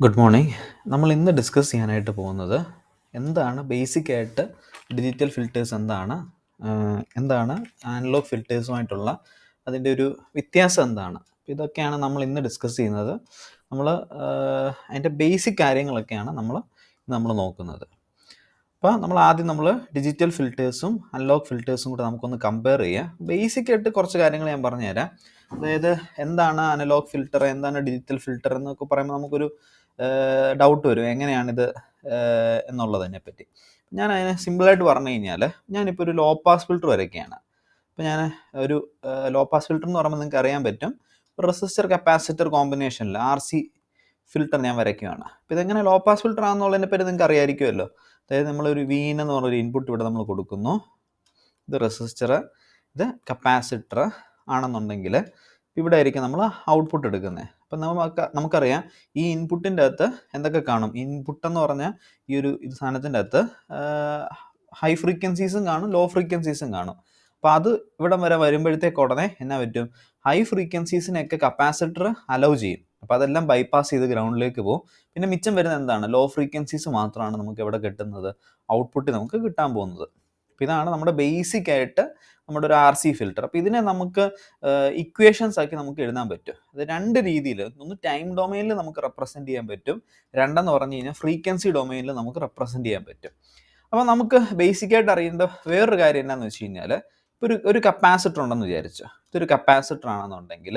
Good morning. നമ്മൾ ഇന്ന് discuss ചെയ്യാനായിട്ട് പോകുന്നത് എന്താണ് ബേസിക്കായിട്ട് ഡിജിറ്റൽ ഫിൽറ്റേഴ്സ്, എന്താണ് അനലോഗ് ഫിൽറ്റേഴ്സുമായിട്ടുള്ള അതിൻ്റെ ഒരു വ്യത്യാസം എന്താണ്, ഇതൊക്കെയാണ് നമ്മൾ ഇന്ന് ഡിസ്കസ് ചെയ്യുന്നത്. നമ്മൾ അതിൻ്റെ ബേസിക് കാര്യങ്ങളൊക്കെയാണ് നമ്മൾ നോക്കുന്നത്. അപ്പോൾ നമ്മൾ ഡിജിറ്റൽ ഫിൽറ്റേഴ്സും അനലോഗ് ഫിൽറ്റേഴ്സും കൂടെ നമുക്കൊന്ന് കമ്പയർ ചെയ്യാം. ബേസിക്കായിട്ട് കുറച്ച് കാര്യങ്ങൾ ഞാൻ പറഞ്ഞുതരാം. അതായത് എന്താണ് അനലോഗ് ഫിൽറ്റർ, എന്താണ് ഡിജിറ്റൽ ഫിൽറ്റർ എന്നൊക്കെ പറയുമ്പോൾ നമുക്കൊരു ഡൗട്ട് വരും, എങ്ങനെയാണിത് എന്നുള്ളതിനെ പറ്റി. ഞാൻ അതിനെ സിമ്പിളായിട്ട് പറഞ്ഞു കഴിഞ്ഞാൽ, ഞാനിപ്പോൾ ഒരു ലോ പാസ് ഫിൽറ്റർ വരയ്ക്കുകയാണ്. അപ്പോൾ ഞാൻ ഒരു ലോ പാസ് ഫിൽറ്റർ എന്ന് പറയുമ്പോൾ നിങ്ങൾക്ക് അറിയാൻ പറ്റും, റെസിസ്റ്റർ കപ്പാസിറ്റർ കോമ്പിനേഷനിൽ RC ഫിൽറ്റർ ഞാൻ വരയ്ക്കുകയാണ്. അപ്പോൾ ഇതെങ്ങനെ ലോ പാസ് ഫിൽറ്റർ ആണെന്നുള്ളതിനെ പറ്റി നിങ്ങൾക്ക് അറിയാമായിരിക്കുമല്ലോ. അതായത് നമ്മളൊരു വീൻ എന്ന് പറഞ്ഞൊരു ഇൻപുട്ട് ഇവിടെ നമ്മൾ കൊടുക്കുന്നു. ഇത് റെസിസ്റ്റർ, ഇത് കപ്പാസിറ്റർ ആണെന്നുണ്ടെങ്കിൽ ഇവിടെ ആയിരിക്കും നമ്മൾ ഔട്ട്പുട്ട് എടുക്കുന്നത്. അപ്പം നമുക്കറിയാം ഈ ഇൻപുട്ടിൻ്റെ അകത്ത് എന്തൊക്കെ കാണും. ഇൻപുട്ട് എന്ന് പറഞ്ഞാൽ ഈ ഒരു സാധനത്തിൻ്റെ അകത്ത് ഹൈ ഫ്രീക്വൻസീസും കാണും, ലോ ഫ്രീക്വൻസീസും കാണും. അപ്പോൾ അത് ഇവിടെ വരെ വരുമ്പോഴത്തേക്ക് ഉടനെ എന്നാ പറ്റും, ഹൈ ഫ്രീക്വൻസീസിനെയൊക്കെ കപ്പാസിറ്റർ അലൗ ചെയ്യും. അപ്പോൾ അതെല്ലാം ബൈപ്പാസ് ചെയ്ത് ഗ്രൗണ്ടിലേക്ക് പോകും. പിന്നെ മിച്ചം വരുന്നത് എന്താണ്, ലോ ഫ്രീക്വൻസീസ് മാത്രമാണ് നമുക്ക് എവിടെ കിട്ടുന്നത്, ഔട്ട്പുട്ട് നമുക്ക് കിട്ടാൻ പോകുന്നത്. അപ്പോൾ ഇതാണ് നമ്മുടെ ബേസിക് ആയിട്ട് നമ്മുടെ ഒരു RC ഫിൽറ്റർ. അപ്പോൾ ഇതിനെ നമുക്ക് ഇക്വേഷൻസ് ആക്കി നമുക്ക് എഴുതാൻ പറ്റും. അത് രണ്ട് രീതിയിൽ, ഒന്ന് ടൈം ഡൊമൈനിൽ നമുക്ക് റെപ്രസെൻറ്റ് ചെയ്യാൻ പറ്റും, രണ്ടെന്ന് പറഞ്ഞു കഴിഞ്ഞാൽ ഫ്രീക്വൻസി ഡൊമൈനിൽ നമുക്ക് റെപ്രസെൻറ്റ് ചെയ്യാൻ പറ്റും. അപ്പോൾ നമുക്ക് ബേസിക്കായിട്ട് അറിയേണ്ട വേറൊരു കാര്യം എന്താണെന്ന് വെച്ച് കഴിഞ്ഞാൽ, ഇപ്പോൾ ഒരു കപ്പാസിറ്റർ ഉണ്ടെന്ന് വിചാരിച്ചു. ഇതൊരു കപ്പാസിറ്റർ ആണെന്നുണ്ടെങ്കിൽ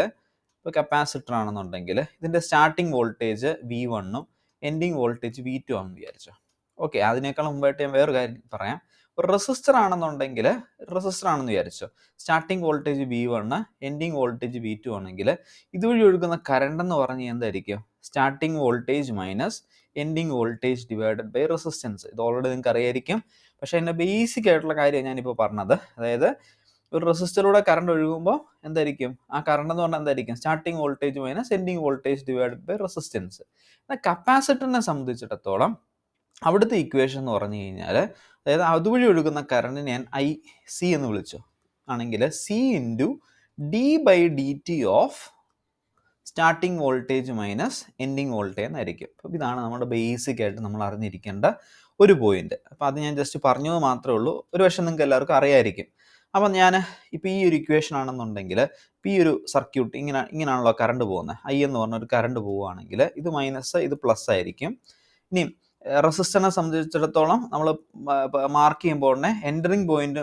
ഇതിൻ്റെ സ്റ്റാർട്ടിംഗ് വോൾട്ടേജ് V1ഉം എൻഡിങ് വോൾട്ടേജ് V2 ആണെന്ന് വിചാരിച്ചു. ഓക്കെ, അതിനേക്കാൾ മുമ്പായിട്ട് ഞാൻ വേറൊരു കാര്യം പറയാം. ഒരു റെസിസ്റ്റർ ആണെന്ന് വിചാരിച്ചു. Starting voltage V1, ending voltage V2 ആണെങ്കിൽ ഇതുവഴി ഒഴുകുന്ന കറണ്ട് എന്ന് പറഞ്ഞാൽ എന്തായിരിക്കും, starting voltage minus ending voltage divided by resistance. ഇത് ഓൾറെഡി നിങ്ങൾക്ക് അറിയായിരിക്കും. പക്ഷേ അതിൻ്റെ ബേസിക് ആയിട്ടുള്ള കാര്യം ഞാനിപ്പോൾ പറഞ്ഞത്. അതായത് ഒരു റെസിസ്റ്ററിലൂടെ കറണ്ട് ഒഴുകുമ്പോൾ എന്തായിരിക്കും, ആ കറണ്ട് എന്ന് പറഞ്ഞാൽ എന്തായിരിക്കും, starting voltage minus ending voltage divided by resistance. എന്നാൽ കപ്പാസിറ്ററിനെ സംബന്ധിച്ചിടത്തോളം അവിടുത്തെ ഇക്വേഷൻ എന്ന് പറഞ്ഞു കഴിഞ്ഞാൽ, അതായത് അതുവഴി ഒഴുകുന്ന കറണ്ടിനെ ഞാൻ IC എന്ന് വിളിച്ചു ആണെങ്കിൽ C into D/dt of starting voltage minus ending voltage എന്നായിരിക്കും. അപ്പോൾ ഇതാണ് നമ്മുടെ ബേസിക് ആയിട്ട് നമ്മൾ അറിഞ്ഞിരിക്കേണ്ട ഒരു പോയിന്റ്. അപ്പോൾ അത് ഞാൻ ജസ്റ്റ് പറഞ്ഞത് മാത്രമേ ഉള്ളൂ. ഒരു പക്ഷേ നിങ്ങൾക്ക് എല്ലാവർക്കും അറിയായിരിക്കും. അപ്പം ഞാൻ ഇപ്പോൾ ഈ ഒരു ഇക്വേഷൻ ആണെന്നുണ്ടെങ്കിൽ, ഇപ്പോൾ ഈ ഒരു സർക്യൂട്ട് ഇങ്ങനെയാണല്ലോ കറണ്ട് പോകുന്നത്. I എന്ന് പറഞ്ഞൊരു കറണ്ട് പോവുകയാണെങ്കിൽ ഇത് മൈനസ്, ഇത് പ്ലസ് ആയിരിക്കും. ഇനി റെസിസ്റ്ററിനെ സംബന്ധിച്ചിടത്തോളം നമ്മൾ മാർക്ക് ചെയ്യുമ്പോൾ തന്നെ എൻറ്ററിങ് പോയിന്റ്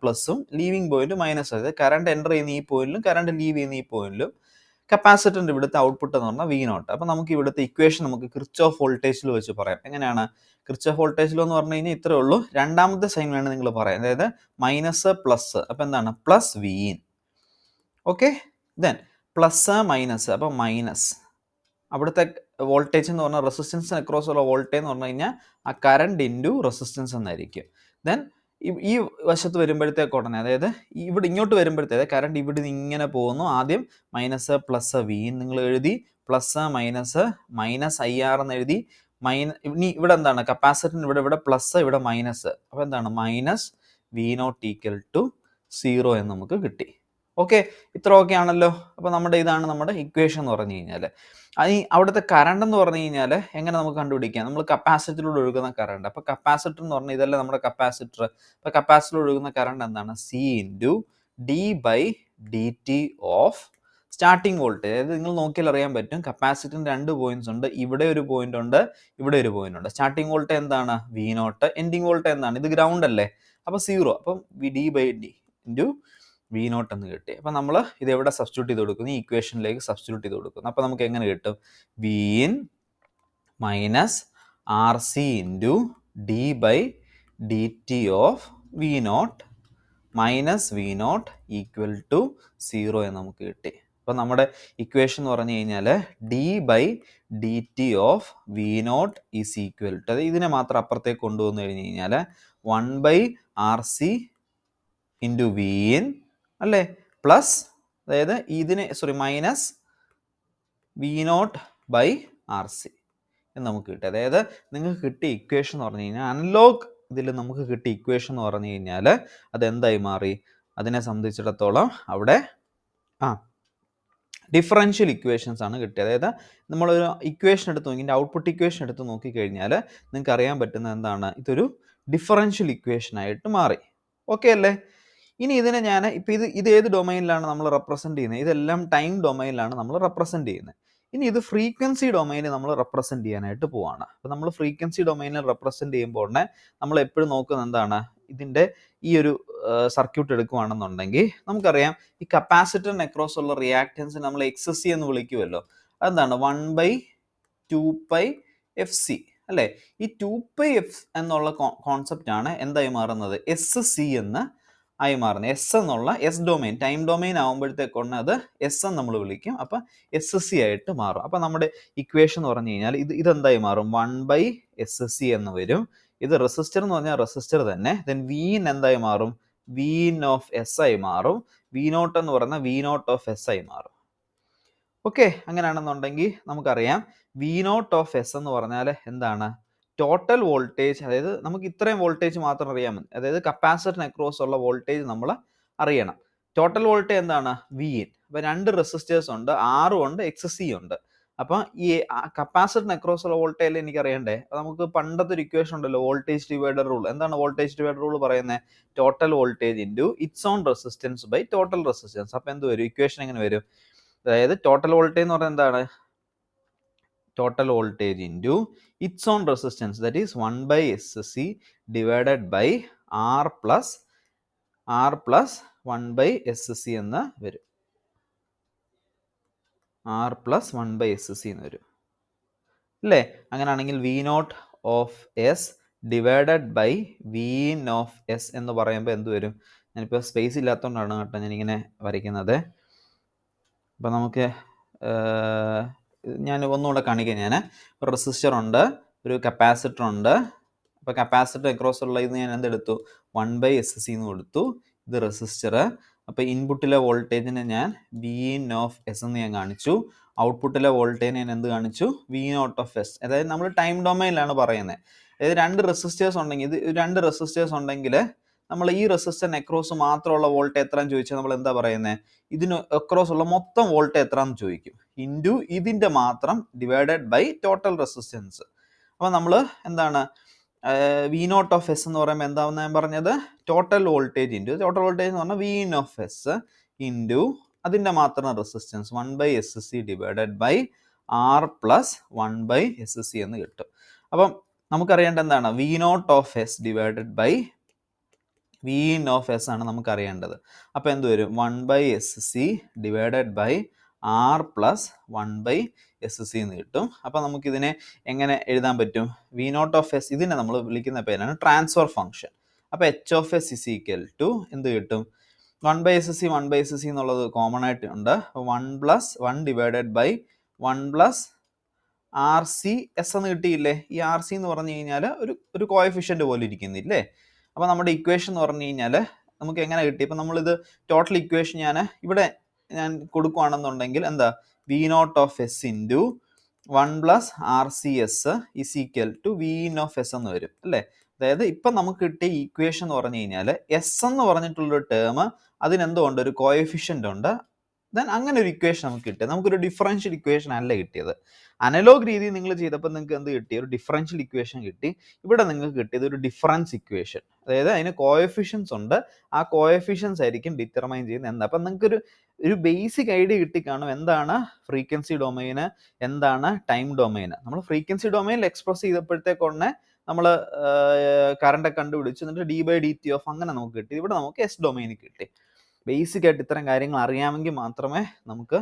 പ്ലസും ലീവിങ് പോയിന്റ് മൈനസ്. അതായത് കറണ്ട് എൻ്റർ ചെയ്യുന്ന ഈ പോയിന്റിലും കറണ്ട് ലീവ് ചെയ്യുന്ന ഈ പോയിന്റിലും കപ്പാസിറ്ററിൻ്റെ ഇവിടുത്തെ ഔട്ട്പുട്ട് എന്ന് പറഞ്ഞാൽ V0. അപ്പോൾ നമുക്ക് ഇവിടുത്തെ ഇക്വേഷൻ നമുക്ക് കിർച്ചോഫ് വോൾട്ടേജിൽ വെച്ച് പറയാം. എങ്ങനെയാണ് കിർച്ചോഫ് വോൾട്ടേജിലോ എന്ന് പറഞ്ഞു കഴിഞ്ഞാൽ ഇത്രേ ഉള്ളൂ. രണ്ടാമത്തെ സൈൻ വേണം നിങ്ങൾ പറയാം, അതായത് മൈനസ് പ്ലസ്. അപ്പോൾ എന്താണ്, plus Vin. Okay, then plus minus, അപ്പോൾ മൈനസ് അവിടുത്തെ വോൾട്ടേജ് എന്ന് പറഞ്ഞാൽ റെസിസ്റ്റൻസിന് അക്രോസ് ഉള്ള വോൾട്ടേജ് എന്ന് പറഞ്ഞു കഴിഞ്ഞാൽ ആ കറണ്ട് ഇൻറ്റു റെസിസ്റ്റൻസ് എന്നായിരിക്കും. ദെൻ ഈ വശത്ത് വരുമ്പോഴത്തേക്ക് ഉടനെ, അതായത് ഇവിടെ ഇങ്ങോട്ട് വരുമ്പോഴത്തേക്ക് കറണ്ട് ഇവിടെ ഇങ്ങനെ പോകുന്നു. ആദ്യം മൈനസ് പ്ലസ് Vin നിങ്ങൾ എഴുതി, പ്ലസ് മൈനസ് IR എന്ന് എഴുതി. ഇനി ഇവിടെ എന്താണ്, കപ്പാസിറ്ററിന് ഇവിടെ പ്ലസ്, ഇവിടെ മൈനസ്. അപ്പോൾ എന്താണ്, മൈനസ് V0 = 0 എന്ന് നമുക്ക് കിട്ടി. ഓക്കെ, ഇത്ര ഓക്കെ ആണല്ലോ. അപ്പോൾ ഇതാണ് നമ്മുടെ ഇക്വേഷൻ എന്ന് പറഞ്ഞു കഴിഞ്ഞാൽ. അവിടുത്തെ കറണ്ട് എന്ന് പറഞ്ഞു കഴിഞ്ഞാൽ എങ്ങനെ നമുക്ക് കണ്ടുപിടിക്കാം, നമ്മൾ കപ്പാസിറ്ററിലൂടെ ഒഴുകുന്ന കറണ്ട്. അപ്പോൾ കപ്പാസിറ്റർ എന്ന് പറഞ്ഞാൽ ഇതല്ല നമ്മുടെ കപ്പാസിറ്റർ. അപ്പോൾ കപ്പാസിറ്ററിലൂടെ ഒഴുകുന്ന കറണ്ട് എന്താണ്, C into D/dt of starting voltage. അതായത് നിങ്ങൾ നോക്കിയാൽ അറിയാൻ പറ്റും, കപ്പാസിറ്ററിന് രണ്ട് പോയിന്റ്സ് ഉണ്ട്. ഇവിടെ ഒരു പോയിന്റ് ഉണ്ട്, ഇവിടെ ഒരു പോയിന്റ് ഉണ്ട്. സ്റ്റാർട്ടിംഗ് വോൾട്ടേജ് എന്താണ്, V0. എൻഡിങ് വോൾട്ടേജ് എന്താണ്, ഇത് ഗ്രൗണ്ട് അല്ലേ, അപ്പോൾ 0. അപ്പം D/d ഇൻറ്റു V0 എന്ന് കിട്ടി. അപ്പം നമ്മൾ ഇത് എവിടെ സബ്സ്റ്റിറ്റ്യൂട്ട് ചെയ്ത് കൊടുക്കുന്നു, ഈ ഇക്വേഷനിലേക്ക് സബ്സ്റ്റിറ്റ്യൂട്ട് ചെയ്ത് കൊടുക്കുന്നു. അപ്പോൾ നമുക്ക് എങ്ങനെ കിട്ടും, Vin minus RC into D/dt of V0 minus V0 = 0 എന്ന് നമുക്ക് കിട്ടി. അപ്പോൾ നമ്മുടെ ഇക്വേഷൻ എന്ന് പറഞ്ഞു കഴിഞ്ഞാൽ D/dt ഓഫ് V0 = അത് ഇതിനെ മാത്രം അപ്പുറത്തേക്ക് കൊണ്ടുവന്നു കഴിഞ്ഞ് കഴിഞ്ഞാൽ 1/RC ഇൻറ്റു Vin അല്ലേ, പ്ലസ്, അതായത് മൈനസ് V0/RC എന്ന് നമുക്ക് കിട്ടി. അതായത് നിങ്ങൾക്ക് കിട്ടിയ ഇക്വേഷൻ എന്ന് പറഞ്ഞു കഴിഞ്ഞാൽ, അനലോഗ് ഇതിൽ നമുക്ക് കിട്ടിയ ഇക്വേഷൻ എന്ന് പറഞ്ഞു കഴിഞ്ഞാൽ അതെന്തായി മാറി, അതിനെ സംബന്ധിച്ചിടത്തോളം അവിടെ ഡിഫറൻഷ്യൽ ഇക്വേഷൻസ് ആണ് കിട്ടിയത്. അതായത് നമ്മളൊരു ഇക്വേഷൻ എടുത്ത് നോക്കി, ഇതിൻ്റെ ഔട്ട്പുട്ട് ഇക്വേഷൻ എടുത്ത് നോക്കിക്കഴിഞ്ഞാൽ നിങ്ങൾക്ക് അറിയാൻ പറ്റുന്ന എന്താണ്, ഇതൊരു ഡിഫറൻഷ്യൽ ഇക്വേഷൻ ആയിട്ട് മാറി. ഓക്കെ അല്ലേ? ഇനി ഇതിനെ ഞാൻ ഇപ്പോൾ ഇത് ഏത് ഡൊമൈനിലാണ് നമ്മൾ റെപ്രസെൻറ്റ് ചെയ്യുന്നത്? ഇതെല്ലാം ടൈം ഡൊമൈനിലാണ് നമ്മൾ റെപ്രസെൻറ്റ് ചെയ്യുന്നത്. ഇനി ഇത് ഫ്രീക്വൻസി ഡൊമൈനിൽ നമ്മൾ റെപ്രസെൻറ്റ് ചെയ്യാനായിട്ട് പോവാണ്. അപ്പോൾ നമ്മൾ ഫ്രീക്വൻസി ഡൊമൈനിൽ റെപ്രസെൻറ്റ് ചെയ്യുമ്പോൾ തന്നെ നമ്മൾ എപ്പോഴും നോക്കുന്നത് എന്താണ്, ഇതിൻ്റെ ഈ ഒരു സർക്യൂട്ട് എടുക്കുകയാണെന്നുണ്ടെങ്കിൽ നമുക്കറിയാം ഈ കപ്പാസിറ്ററിന് അക്രോസ് ഉള്ള റിയാക്റ്റൻസ് നമ്മൾ XC എന്ന് വിളിക്കുമല്ലോ. അതെന്താണ് 1/2πfc അല്ലേ? ഈ 2πf എന്നുള്ള കോൺസെപ്റ്റ് ആണ് എന്തായി മാറുന്നത്, SC എന്ന് ആയി മാറുന്നത്. എസ് എന്നുള്ള എസ് ഡൊമൈൻ, ടൈം ഡൊമൈൻ ആകുമ്പോഴത്തേക്കൊണ്ട് അത് എസ് എന്ന് നമ്മൾ വിളിക്കും. അപ്പം SC ആയിട്ട് മാറും. അപ്പം നമ്മുടെ ഇക്വേഷൻ എന്ന് പറഞ്ഞു കഴിഞ്ഞാൽ ഇതെന്തായി മാറും, 1/SC എന്ന് വരും. ഇത് റെസിസ്റ്റർ എന്ന് പറഞ്ഞാൽ റെസിസ്റ്റർ തന്നെ. ദെൻ വീൻ എന്തായി മാറും, വീൻ ഓഫ് എസ് ആയി മാറും. V0 എന്ന് പറഞ്ഞാൽ V0 ഓഫ് എസ് ആയി മാറും. ഓക്കെ, അങ്ങനെയാണെന്നുണ്ടെങ്കിൽ നമുക്കറിയാം V0 ഓഫ് എസ് എന്ന് പറഞ്ഞാൽ എന്താണ്, ടോട്ടൽ വോൾട്ടേജ്. അതായത് നമുക്ക് ഇത്രയും വോൾട്ടേജ് മാത്രം അറിയാൻ മതി. അതായത് കപ്പാസിറ്ററിന് അക്രോസ് ഉള്ള വോൾട്ടേജ് നമ്മൾ അറിയണം. ടോട്ടൽ വോൾട്ടേജ് എന്താണ്, Vin. അപ്പോൾ 2 റെസിസ്റ്റേഴ്സ് ഉണ്ട്, R ഉണ്ട്, XC ഉണ്ട്. അപ്പം ഈ കപ്പാസിറ്ററിന് അക്രോസ് ഉള്ള വോൾട്ടേജ് എനിക്ക് അറിയണ്ടേ. നമുക്ക് പണ്ടത്തെ ഒരു ഇക്വേഷൻ ഉണ്ടല്ലോ, വോൾട്ടേജ് ഡിവൈഡർ റൂൾ. എന്താണ് വോൾട്ടേജ് ഡിവൈഡർ റൂൾ പറയുന്നത്, total voltage into its own resistance by total resistance. അപ്പം എന്ത് വരും, ഇക്വേഷൻ എങ്ങനെ വരും, അതായത് ടോട്ടൽ വോൾട്ടേജ് എന്ന് പറഞ്ഞാൽ എന്താണ്, total voltage into its own resistance, that is 1/SC divided by R plus 1/SC എന്ന് വരും. R plus 1/SC എന്ന് വരും അല്ലേ? അങ്ങനെയാണെങ്കിൽ V0 of S divided by Vin of S എന്ന് പറയുമ്പോൾ എന്ത് വരും, ഞാനിപ്പോൾ സ്പേസ് ഇല്ലാത്തതുകൊണ്ടാണ് കേട്ടോ ഞാനിങ്ങനെ വരയ്ക്കുന്നത്. അപ്പം നമുക്ക് ഞാൻ ഒന്നുകൂടെ കാണിക്കാം. ഞാൻ ഒരു റെസിസ്റ്റർ ഉണ്ട്, ഒരു കപ്പാസിറ്റർ ഉണ്ട്. അപ്പോൾ കപ്പാസിറ്റർ അക്രോസ് ഉള്ള ഇത് ഞാൻ എന്തെടുത്തു, 1/SC എന്ന് കൊടുത്തു. ഇത് റെസിസ്റ്റർ. അപ്പോൾ ഇൻപുട്ടിലെ വോൾട്ടേജിനെ ഞാൻ Vin ഓഫ് എസ് എന്ന് ഞാൻ കാണിച്ചു. ഔട്ട്പുട്ടിലെ വോൾട്ടേജിനെ ഞാൻ എന്ത് കാണിച്ചു, V0 ഓഫ് എസ്. അതായത് നമ്മൾ ടൈം ഡൊമൈനിലാണ് പറയുന്നത്. അതായത് 2 റെസിസ്റ്റേഴ്സ് ഉണ്ടെങ്കിൽ, ഇത് 2 റെസിസ്റ്റേഴ്സ് ഉണ്ടെങ്കിൽ നമ്മൾ ഈ റെസിസ്റ്ററിന് അക്രോസ് മാത്രമുള്ള വോൾട്ടേജ് എത്രയെന്ന് ചോദിച്ചാൽ നമ്മൾ എന്താ പറയുന്നത്, ഇതിന് അക്രോസ് ഉള്ള മൊത്തം വോൾട്ടേജ് എത്രയെന്ന് ചോദിക്കും. ഇൻറ്റു ഇതിൻ്റെ മാത്രം ഡിവൈഡഡ് ബൈ ടോട്ടൽ റെസിസ്റ്റൻസ്. അപ്പോൾ നമ്മൾ എന്താണ് V0 ഓഫ് എസ് എന്ന് പറയുമ്പോൾ എന്താണെന്ന് ഞാൻ പറഞ്ഞത്, total voltage into total voltage എന്ന് പറഞ്ഞാൽ Vin ഓഫ് എസ് ഇൻറ്റു അതിൻ്റെ മാത്രം resistance 1/SC divided by R plus 1/SC എന്ന് കിട്ടും. അപ്പം നമുക്കറിയേണ്ട എന്താണ്, V0 of S divided by Vin of S ആണ് നമുക്കറിയേണ്ടത്. അപ്പോൾ എന്ത് വരും, 1/SC divided by R plus 1/SC എന്ന് കിട്ടും. അപ്പോൾ നമുക്കിതിനെ എങ്ങനെ എഴുതാൻ പറ്റും, V0 ഓഫ് എസ് ഇതിനെ നമ്മൾ വിളിക്കുന്ന പേരാണ് ട്രാൻസ്ഫർ ഫംഗ്ഷൻ. അപ്പോൾ H of S is equal to എന്ത് കിട്ടും, 1/SC എന്നുള്ളത് കോമൺ ആയിട്ട് ഉണ്ട്. 1 ഡിവൈഡഡ് ബൈ 1 RC എസ് എന്ന് കിട്ടിയില്ലേ. ഈ RC എന്ന് പറഞ്ഞു കഴിഞ്ഞാൽ ഒരു കോഎഫിഷ്യൻ്റ് പോലെ ഇരിക്കുന്നില്ലേ. അപ്പോൾ നമ്മുടെ ഇക്വേഷൻ എന്ന് പറഞ്ഞു കഴിഞ്ഞാൽ നമുക്ക് എങ്ങനെ കിട്ടി, ഇപ്പം നമ്മളിത് ടോട്ടൽ ഇക്വേഷൻ ഞാൻ കൊടുക്കുകയാണെന്നുണ്ടെങ്കിൽ എന്താ, V0 of S into 1 RCS is equal to Vin of S എന്ന് വരും അല്ലേ. അതായത് ഇപ്പം നമുക്ക് കിട്ടിയ ഇക്വേഷൻ എന്ന് പറഞ്ഞു കഴിഞ്ഞാൽ എസ് എന്ന് പറഞ്ഞിട്ടുള്ളൊരു ടേം അതിനെന്തുകൊണ്ട് ഒരു കോഎഫിഷ്യൻ്റ് ഉണ്ട്. ദെൻ അങ്ങനെ ഒരു ഇക്വേഷൻ നമുക്ക് കിട്ടിയത്, നമുക്കൊരു ഡിഫറൻഷ്യൽ ഇക്വേഷൻ അല്ല കിട്ടിയത്. അനലോഗ് രീതി നിങ്ങൾ ചെയ്തപ്പോൾ നിങ്ങൾക്ക് എന്ത് കിട്ടി, ഒരു ഡിഫറൻഷ്യൽ ഇക്വേഷൻ കിട്ടി. ഇവിടെ നിങ്ങൾക്ക് കിട്ടിയത് ഒരു ഡിഫറൻസ് ഇക്വേഷൻ. അതായത് അതിന് കോഎഫിഷ്യൻസ് ഉണ്ട്, ആ കോഎഫിഷ്യൻസ് ആയിരിക്കും ഡിറ്റർമൈൻ ചെയ്യുന്നത് എന്താ. അപ്പം നിങ്ങൾക്ക് ഒരു ബേസിക് ഐഡിയ കിട്ടിക്കാണും എന്താണ് ഫ്രീക്വൻസി ഡൊമൈന്, എന്താണ് ടൈം ഡൊമൈന്. നമ്മൾ ഫ്രീക്വൻസി ഡൊമൈനിൽ എക്സ്പ്രസ് ചെയ്തപ്പോഴത്തേക്കൊന്നെ നമ്മൾ കറണ്ട് കണ്ടുപിടിച്ചു, എന്നിട്ട് d/dt ഓഫ് അങ്ങനെ നമുക്ക് കിട്ടി. ഇവിടെ നമുക്ക് എസ് ഡൊമൈനിൽ കിട്ടി. ബേസിക് ആയിട്ട് ഇത്തരം കാര്യങ്ങൾ അറിയാമെങ്കിൽ മാത്രമേ നമുക്ക്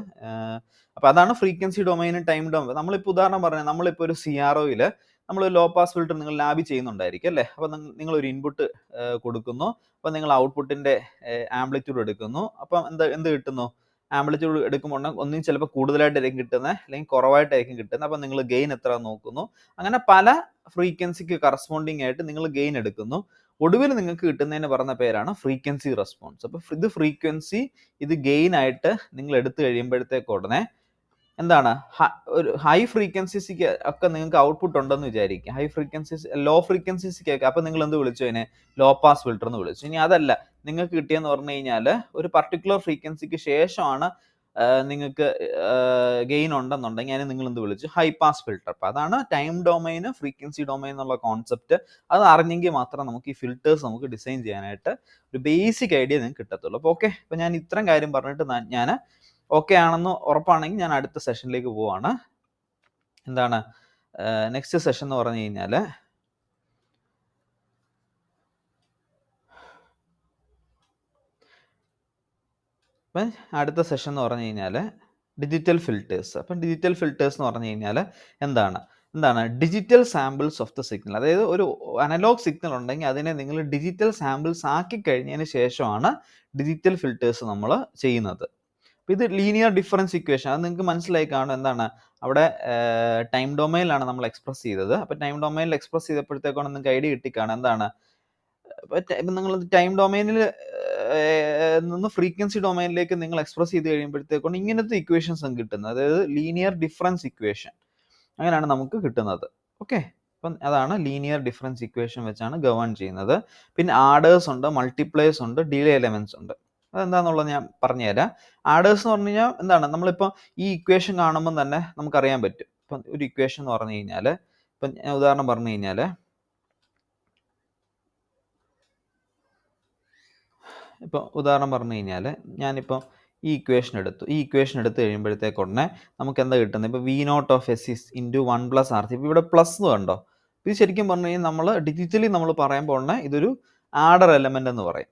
അപ്പോൾ അതാണ് ഫ്രീക്വൻസി ഡൊമൈനും ടൈം ഡൊമൈൻ. നമ്മളിപ്പോൾ ഉദാഹരണം പറഞ്ഞാൽ നമ്മളിപ്പോൾ ഒരു CROയിൽ നമ്മൾ ലോ പാസ് ഫിൽറ്റർ നിങ്ങൾ ലാബിൽ ചെയ്യുന്നുണ്ടായിരിക്കും അല്ലേ. അപ്പോൾ നിങ്ങളൊരു ഇൻപുട്ട് കൊടുക്കുന്നു, അപ്പോൾ നിങ്ങൾ ഔട്ട്പുട്ടിൻ്റെ ആംപ്ലിറ്റ്യൂഡ് എടുക്കുന്നു. അപ്പം എന്ത് കിട്ടുന്നു, ആംപ്ലിറ്റ്യൂഡ് എടുക്കുമ്പോൾ ഒന്നും ചിലപ്പോൾ കൂടുതലായിട്ടായിരിക്കും കിട്ടുന്നത്, അല്ലെങ്കിൽ കുറവായിട്ടായിരിക്കും കിട്ടുന്നത്. അപ്പം നിങ്ങൾ ഗെയിൻ എത്ര നോക്കുന്നു. അങ്ങനെ പല ഫ്രീക്വൻസിക്ക് കറസ്പോണ്ടിങ് ആയിട്ട് നിങ്ങൾ ഗെയിൻ എടുക്കുന്നു. ഒടുവിൽ നിങ്ങൾക്ക് കിട്ടുന്നതിന് പറഞ്ഞ പേരാണ് ഫ്രീക്വൻസി റെസ്പോൺസ്. അപ്പോൾ ഇത് ഫ്രീക്വൻസി, ഇത് ഗെയിൻ ആയിട്ട് നിങ്ങൾ എടുത്തു കഴിയുമ്പോഴത്തേക്ക് ഉടനെ എന്താണ്, ഒരു ഹൈ ഫ്രീക്വൻസീസിക്ക് ഒക്കെ നിങ്ങൾക്ക് ഔട്ട്പുട്ട് ഉണ്ടെന്ന് വിചാരിക്കുക. ഹൈ ഫ്രീക്വൻസീസ്, ലോ ഫ്രീക്വൻസീസിക്കൊക്കെ അപ്പോൾ നിങ്ങൾ എന്ത് വിളിച്ചു, അതിനെ ലോ പാസ് ഫിൽറ്റർ എന്ന് വിളിച്ചു. ഇനി അതല്ല നിങ്ങൾക്ക് കിട്ടിയെന്ന് പറഞ്ഞു കഴിഞ്ഞാൽ ഒരു പർട്ടിക്കുലർ ഫ്രീക്വൻസിക്ക് ശേഷമാണ് നിങ്ങൾക്ക് ഗെയിൻ ഉണ്ടെന്നുണ്ടെങ്കിൽ അതിനെ നിങ്ങൾ എന്ത് വിളിച്ചു? High pass filter. അപ്പോൾ അതാണ് ടൈം ഡൊമൈൻ, ഫ്രീക്വൻസി ഡൊമൈൻ എന്നുള്ള കോൺസെപ്റ്റ്. അത് അറിഞ്ഞെങ്കിൽ മാത്രം നമുക്ക് ഈ ഫിൽറ്റേഴ്സ് നമുക്ക് ഡിസൈൻ ചെയ്യാനായിട്ട് ഒരു ബേസിക് ഐഡിയ നിങ്ങൾക്ക് കിട്ടത്തുള്ളൂ. അപ്പോൾ ഓക്കെ, അപ്പോൾ ഞാൻ ഇത്രയും കാര്യം പറഞ്ഞിട്ട് ഞാൻ ഓക്കെ ആണെന്ന് ഉറപ്പാണെങ്കിൽ ഞാൻ അടുത്ത സെഷനിലേക്ക് പോവാണ്. എന്താണ് നെക്സ്റ്റ് സെഷൻ എന്ന് പറഞ്ഞു കഴിഞ്ഞാൽ അപ്പം അടുത്ത സെഷൻ എന്ന് പറഞ്ഞു കഴിഞ്ഞാൽ ഡിജിറ്റൽ ഫിൽറ്റേഴ്സ്. അപ്പം ഡിജിറ്റൽ ഫിൽറ്റേഴ്സ് എന്ന് പറഞ്ഞു കഴിഞ്ഞാൽ എന്താണ് digital samples of the signal. അതായത് ഒരു അനലോഗ് സിഗ്നൽ ഉണ്ടെങ്കിൽ അതിനെ നിങ്ങൾ ഡിജിറ്റൽ സാമ്പിൾസ് ആക്കി കഴിഞ്ഞതിന് ശേഷമാണ് ഡിജിറ്റൽ ഫിൽറ്റേഴ്സ് നമ്മൾ ചെയ്യുന്നത്. അപ്പോൾ ഇത് ലീനിയർ ഡിഫറൻസ് ഇക്വേഷൻ, അത് നിങ്ങൾക്ക് മനസ്സിലായി കാണും. എന്താണ് അവിടെ ടൈം ഡൊമൈനിലാണ് നമ്മൾ എക്സ്പ്രസ് ചെയ്തത്. അപ്പോൾ ടൈം ഡൊമൈനിൽ എക്സ്പ്രസ് ചെയ്തപ്പോഴത്തേക്കാണ് നിങ്ങൾക്ക് ഐഡിയ കിട്ടിക്കാണും. എന്താണ് ഇപ്പം നിങ്ങൾ ടൈം ഡൊമൈനിൽ നിന്ന് ഫ്രീക്വൻസി ഡൊമൈനിലേക്ക് നിങ്ങൾ എക്സ്പ്രസ് ചെയ്ത് കഴിയുമ്പോഴത്തേക്കാണ് ഇങ്ങനത്തെ ഇക്വേഷൻസ് കിട്ടുന്നത്. അതായത് ലീനിയർ ഡിഫറൻസ് ഇക്വേഷൻ അങ്ങനെയാണ് നമുക്ക് കിട്ടുന്നത്. ഓക്കെ, അപ്പം അതാണ് ലീനിയർ ഡിഫറൻസ് ഇക്വേഷൻ വെച്ചാണ് ഗവേൺ ചെയ്യുന്നത്. പിന്നെ ആഡേഴ്സ് ഉണ്ട്, മൾട്ടിപ്ലയേഴ്സ് ഉണ്ട്, ഡിലേ എലമെന്റ്സ് ഉണ്ട്. അതെന്താണെന്നുള്ളത് ഞാൻ പറഞ്ഞുതരാം. ആഡേഴ്സ് എന്ന് പറഞ്ഞു കഴിഞ്ഞാൽ എന്താണ്, നമ്മളിപ്പോൾ ഈ ഇക്വേഷൻ കാണുമ്പോൾ തന്നെ നമുക്കറിയാൻ പറ്റും. ഇപ്പം ഒരു ഇക്വേഷൻ എന്ന് പറഞ്ഞു കഴിഞ്ഞാൽ, ഇപ്പം ഞാൻ ഉദാഹരണം പറഞ്ഞു കഴിഞ്ഞാൽ, ഇപ്പോൾ ഉദാഹരണം പറഞ്ഞു കഴിഞ്ഞാൽ ഞാനിപ്പോൾ ഈ ഇക്വേഷൻ എടുത്തു. ഈ ഇക്വേഷൻ എടുത്ത് കഴിയുമ്പോഴത്തേക്കുടനെ നമുക്ക് എന്താ കിട്ടുന്നത്? ഇപ്പോൾ V0 of S is into 1 + RC. ഇപ്പോൾ ഇവിടെ പ്ലസ് എന്ന് കണ്ടോ? ഇത് ശരിക്കും പറഞ്ഞു കഴിഞ്ഞാൽ നമ്മൾ ഡിജിറ്റലി നമ്മൾ പറയുമ്പോൾ ഉടനെ ഇതൊരു ആഡർ എലമെൻ്റ് എന്ന് പറയും.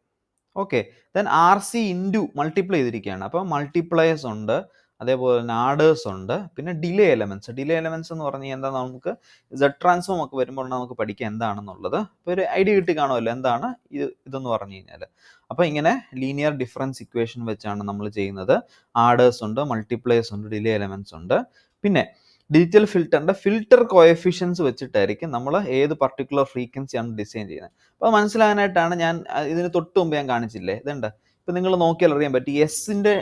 Okay, then RC into multiply ചെയ്തിരിക്കുകയാണ്. അപ്പോൾ മൾട്ടിപ്ലയേഴ്സ് ഉണ്ട്, അതേപോലെ തന്നെ ആഡേഴ്സ് ഉണ്ട്, പിന്നെ ഡിലേ എലമെന്റ്സ്. ഡിലേ എലമെന്റ്സ് എന്ന് പറഞ്ഞാൽ എന്താ, നമുക്ക് Z ട്രാൻസ്ഫോം ഒക്കെ വരുമ്പോൾ നമുക്ക് പഠിക്കാം എന്താണെന്നുള്ളത്. അപ്പോൾ ഒരു ഐഡിയ കിട്ടി കാണുമല്ലോ എന്താണ് ഇതെന്ന് പറഞ്ഞു കഴിഞ്ഞാൽ. അപ്പോൾ ഇങ്ങനെ ലീനിയർ ഡിഫറൻസ് ഇക്വേഷൻ വെച്ചാണ് നമ്മൾ ചെയ്യുന്നത്. ആഡേഴ്സ് ഉണ്ട്, മൾട്ടിപ്ലയേഴ്സ് ഉണ്ട്, ഡിലേ എലമെന്റ്സ് ഉണ്ട്. പിന്നെ ഡിജിറ്റൽ ഫിൽറ്ററിന്റെ ഫിൽറ്റർ കോഎഫിഷ്യൻസ് വെച്ചിട്ടായിരിക്കും നമ്മൾ ഏത് പർട്ടിക്കുലർ ഫ്രീക്വൻസിയാണ് ഡിസൈൻ ചെയ്യുന്നത്. അപ്പോൾ മനസ്സിലാകാനായിട്ടാണ് ഞാൻ ഇതിന് തൊട്ട് മുമ്പ് ഞാൻ കാണിച്ചില്ലേ, ഇതുണ്ട്. ഇപ്പം നിങ്ങൾ നോക്കിയാൽ അറിയാൻ പറ്റും എസിന്റെ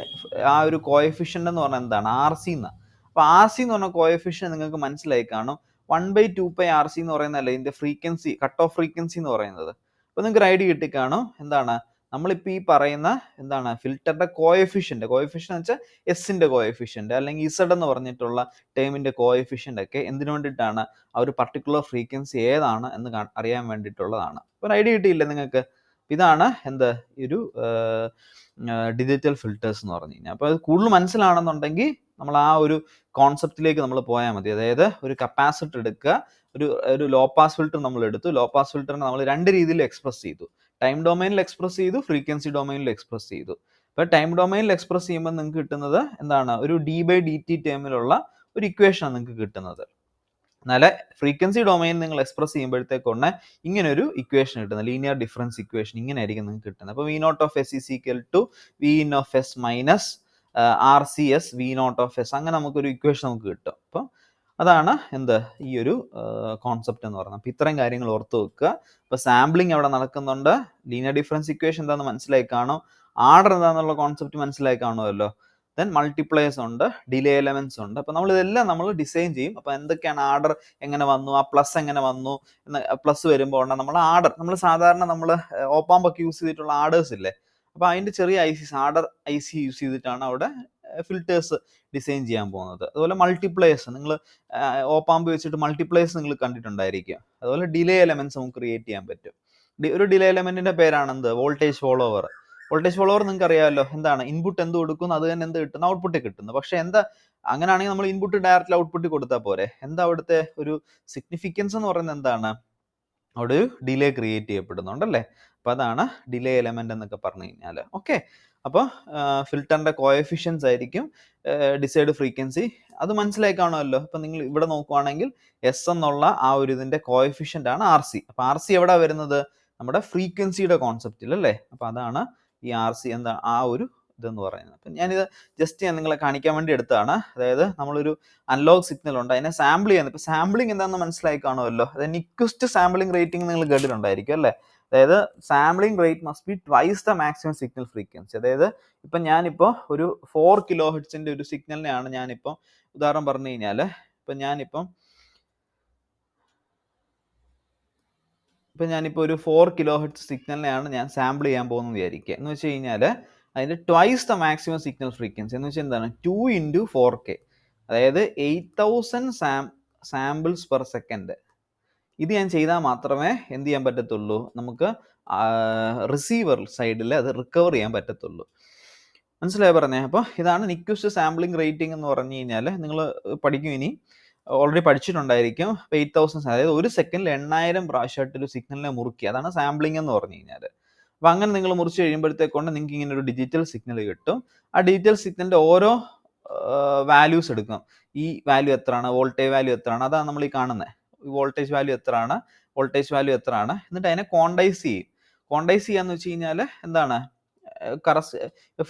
ആ ഒരു കോഎഫിഷ്യന്റ് എന്ന് പറഞ്ഞാൽ എന്താണ്? RC എന്നാണ്. അപ്പോൾ RC എന്ന് പറഞ്ഞ കോഎഫിഷ്യന്റ് നിങ്ങൾക്ക് മനസ്സിലായി കാണും. 1/2π RC എന്ന് പറയുന്നതല്ലേ ഇതിന്റെ ഫ്രീക്വൻസി, കട്ട് ഓഫ് ഫ്രീക്വൻസി എന്ന് പറയുന്നത്. അപ്പോൾ നിങ്ങൾക്ക് ഒരു ഐഡിയ കിട്ടിക്കാണും. എന്താണ് നമ്മളിപ്പോൾ ഈ പറയുന്ന എന്താണ് ഫിൽറ്ററിന്റെ കോഎഫിഷ്യന്റ് എന്ന് വെച്ചാൽ എസിന്റെ കോഎഫിഷ്യന്റ് അല്ലെങ്കിൽ ഇസഡ് എന്ന് പറഞ്ഞിട്ടുള്ള ടേമിന്റെ കോഎഫിഷ്യന്റ് ഒക്കെ എന്തിനു വേണ്ടിയിട്ടാണ്? ആ ഒരു പർട്ടിക്കുലർ ഫ്രീക്വൻസി ഏതാണ് എന്ന് അറിയാൻ വേണ്ടിയിട്ടുള്ളതാണ്. ഒരു ഐഡിയ കിട്ടിയില്ലേ നിങ്ങൾക്ക്? ഇതാണ് എന്ത് ഒരു ഡിജിറ്റൽ ഫിൽറ്റേഴ്സ് എന്ന് പറഞ്ഞു കഴിഞ്ഞാൽ. അപ്പോൾ അത് കൂടുതൽ മനസ്സിലാണെന്നുണ്ടെങ്കിൽ നമ്മൾ ആ ഒരു കോൺസെപ്റ്റിലേക്ക് നമ്മൾ പോയാൽ മതി. അതായത് ഒരു കപ്പാസിറ്റർ എടുക്കുക, ഒരു ലോ പാസ് ഫിൽറ്റർ നമ്മൾ എടുത്തു. ലോ പാസ് ഫിൽറ്ററിനെ നമ്മൾ രണ്ട് രീതിയിൽ എക്സ്പ്രസ് ചെയ്തു. ടൈം ഡൊമൈനിൽ എക്സ്പ്രസ് ചെയ്തു, ഫ്രീക്വൻസി ഡൊമൈനിൽ എക്സ്പ്രസ് ചെയ്തു. അപ്പോൾ ടൈം ഡൊമൈനിൽ എക്സ്പ്രസ് ചെയ്യുമ്പോൾ നിങ്ങൾക്ക് കിട്ടുന്നത് എന്താണ്? ഒരു d/dt ടേമിലുള്ള ഒരു ഇക്വേഷനാണ് നിങ്ങൾക്ക് കിട്ടുന്നത്. എന്നാല് ഫ്രീക്വൻസി ഡൊമൈൻ നിങ്ങൾ എക്സ്പ്രസ് ചെയ്യുമ്പോഴത്തേക്കൊന്നെ ഇങ്ങനെ ഒരു ഇക്വേഷൻ കിട്ടുന്നത്, ലീനിയർ ഡിഫറൻസ് ഇക്വേഷൻ ഇങ്ങനെ ആയിരിക്കും നിങ്ങൾക്ക് കിട്ടുന്നത്. അപ്പോൾ V0 of S is equal to Vin of S minus RCS V0 of S, അങ്ങനെ നമുക്കൊരു ഇക്വേഷൻ നമുക്ക് കിട്ടും. അപ്പം അതാണ് എന്ത് ഈ ഒരു കോൺസെപ്റ്റ് എന്ന് പറയുന്നത്. അപ്പോൾ ഇത്രയും കാര്യങ്ങൾ ഓർത്ത് വെക്കുക. അപ്പോൾ സാമ്പിളിംഗ് അവിടെ നടക്കുന്നുണ്ട്, ലീനിയർ ഡിഫറൻസ് ഇക്വേഷൻ എന്താണെന്ന് മനസ്സിലായി കാണും, ആർഡർ എന്താണെന്നുള്ള കോൺസെപ്റ്റ് മനസ്സിലായി കാണുമല്ലോ. ദെൻ മൾട്ടിപ്ലയേഴ്സ് ഉണ്ട്, ഡിലേ എലമെന്റ്സ് ഉണ്ട്. അപ്പോൾ നമ്മൾ ഇതെല്ലാം നമ്മൾ ഡിസൈൻ ചെയ്യും. അപ്പോൾ എന്തൊക്കെയാണ് ആർഡർ, എങ്ങനെ വന്നു, ആ പ്ലസ് എങ്ങനെ വന്നു, പ്ലസ് വരുമ്പോൾ നമ്മൾ ആർഡർ, നമ്മൾ സാധാരണ നമ്മൾ ഓപ്പാമ്പ് ഒക്കെ യൂസ് ചെയ്തിട്ടുള്ള ആർഡേഴ്സ് ഇല്ലേ, അപ്പോൾ അതിന്റെ ചെറിയ ഐസിസ്, ആർഡർ IC യൂസ് ചെയ്തിട്ടാണ് അവിടെ ഫിൽറ്റേഴ്സ് ഡിസൈൻ ചെയ്യാൻ പോകുന്നത്. അതുപോലെ മൾട്ടിപ്ലയേഴ്സ്, നിങ്ങൾ ഓപ്പാമ്പ് വെച്ചിട്ട് മൾട്ടിപ്ലയേഴ്സ് നിങ്ങൾ കണ്ടിട്ടുണ്ടായിരിക്കും. അതുപോലെ ഡിലേ എലമെന്റ്സ് നമുക്ക് ക്രിയേറ്റ് ചെയ്യാൻ പറ്റും. ഒരു ഡിലേ എലമെന്റിന്റെ പേരാണ് എന്ത്? Voltage follower. വോൾട്ടേജ് ഫോളോവർ നിങ്ങൾക്ക് അറിയാമല്ലോ എന്താണ്, ഇൻപുട്ട് എന്ത് കൊടുക്കുന്നു അത് തന്നെ എന്ത് കിട്ടുന്നു? ഔട്ട്പുട്ട് കിട്ടുന്നു. പക്ഷെ എന്താ, അങ്ങനെയാണെങ്കിൽ നമ്മൾ ഇൻപുട്ട് ഡയറക്റ്റ് ഔട്ട്പുട്ട് കൊടുത്താൽ പോരെ? എന്താ അവിടുത്തെ ഒരു സിഗ്നിഫിക്കൻസ് എന്ന് പറയുന്നത്? എന്താണ് അവിടെ ഒരു ഡിലേ ക്രിയേറ്റ് ചെയ്യപ്പെടുന്നുണ്ടല്ലേ. അപ്പൊ അതാണ് ഡിലേ എലമെന്റ് എന്നൊക്കെ പറഞ്ഞു കഴിഞ്ഞാൽ. ഓക്കെ, അപ്പോൾ ഫിൽറ്ററിന്റെ കോഎഫിഷ്യൻസ് ആയിരിക്കും ഡിസൈഡ് ഫ്രീക്വൻസി. അത് മനസ്സിലായി കാണുമല്ലോ. അപ്പൊ നിങ്ങൾ ഇവിടെ നോക്കുവാണെങ്കിൽ എസ് എന്നുള്ള ആ ഒരു ഇതിന്റെ കോഎഫിഷ്യന്റ് ആണ് RC. അപ്പൊ RC എവിടെ വരുന്നത്? നമ്മുടെ ഫ്രീക്വൻസിയുടെ കോൺസെപ്റ്റിൽ അല്ലേ. അപ്പൊ അതാണ് ഈ RC എന്താ ആ ഒരു ഇതെന്ന് പറയുന്നത്. അപ്പം ഞാനിത് ജസ്റ്റ് ഞാൻ നിങ്ങളെ കാണിക്കാൻ വേണ്ടി എടുത്തതാണ്. അതായത് നമ്മളൊരു അനലോഗ് സിഗ്നൽ ഉണ്ട്, അതിനെ സാമ്പിൾ ചെയ്യുന്നത്. ഇപ്പൊ സാമ്പിളിംഗ് എന്താണെന്ന് മനസ്സിലായി കാണുമല്ലോ. അതായത് നിക്വിസ്റ്റ് സാമ്പിളിംഗ് റേറ്റിംഗ് നിങ്ങൾ കേട്ടിട്ടുണ്ടായിരിക്കും അല്ലേ. അതായത് sampling rate must be twice the maximum signal frequency. അതായത് ഇപ്പം ഞാനിപ്പോൾ ഒരു 4 kHz ഒരു സിഗ്നലിനെയാണ് ഞാനിപ്പോൾ ഉദാഹരണം പറഞ്ഞു കഴിഞ്ഞാൽ, ഇപ്പം ഞാനിപ്പോൾ ഒരു 4 kHz സിഗ്നലിനെയാണ് ഞാൻ സാമ്പിൾ ചെയ്യാൻ പോകുന്നത് വിചാരിക്കുക. എന്ന് വെച്ച് കഴിഞ്ഞാൽ അതിൻ്റെ twice the maximum signal frequency എന്ന് വെച്ചാൽ എന്താണ് 2 × 4K, അതായത് 8000 സാമ്പിൾസ് പെർ സെക്കൻഡ്. ഇത് ഞാൻ ചെയ്താൽ മാത്രമേ എന്ത് ചെയ്യാൻ പറ്റത്തുള്ളൂ, നമുക്ക് റിസീവർ സൈഡിൽ അത് റിക്കവർ ചെയ്യാൻ പറ്റത്തുള്ളൂ. മനസ്സിലായി പറഞ്ഞേ? അപ്പോൾ ഇതാണ് നിക്വിസ്റ്റ് സാമ്പിളിംഗ് റേറ്റിംഗ് എന്ന് പറഞ്ഞു കഴിഞ്ഞാൽ നിങ്ങൾ പഠിക്കും, ഇനി ഓൾറെഡി പഠിച്ചിട്ടുണ്ടായിരിക്കും. 8000, അതായത് ഒരു സെക്കൻഡിൽ 8000 പ്രാവശ്യമായിട്ട് ഒരു സിഗ്നലിനെ മുറുക്കി, അതാണ് സാമ്പിളിംഗ് എന്ന് പറഞ്ഞു കഴിഞ്ഞാൽ. അപ്പം അങ്ങനെ നിങ്ങൾ മുറിച്ച് കഴിയുമ്പോഴത്തേക്കൊണ്ട് നിങ്ങൾക്ക് ഇങ്ങനെ ഒരു ഡിജിറ്റൽ സിഗ്നൽ കിട്ടും. ആ ഡിജിറ്റൽ സിഗ്നലിൻ്റെ ഓരോ വാല്യൂസ് എടുക്കും. ഈ വാല്യൂ എത്രയാണ്, വോൾട്ടേജ് വാല്യൂ എത്രയാണ്, അതാണ് നമ്മൾ ഈ കാണുന്നത്. വോൾട്ടേജ് വാല്യൂ എത്രയാണ്, എന്നിട്ട് അതിനെ ക്വാണ്ടൈസ് ചെയ്യും. ക്വാണ്ടൈസ് ചെയ്യാന്ന് വെച്ച് കഴിഞ്ഞാൽ എന്താണ്,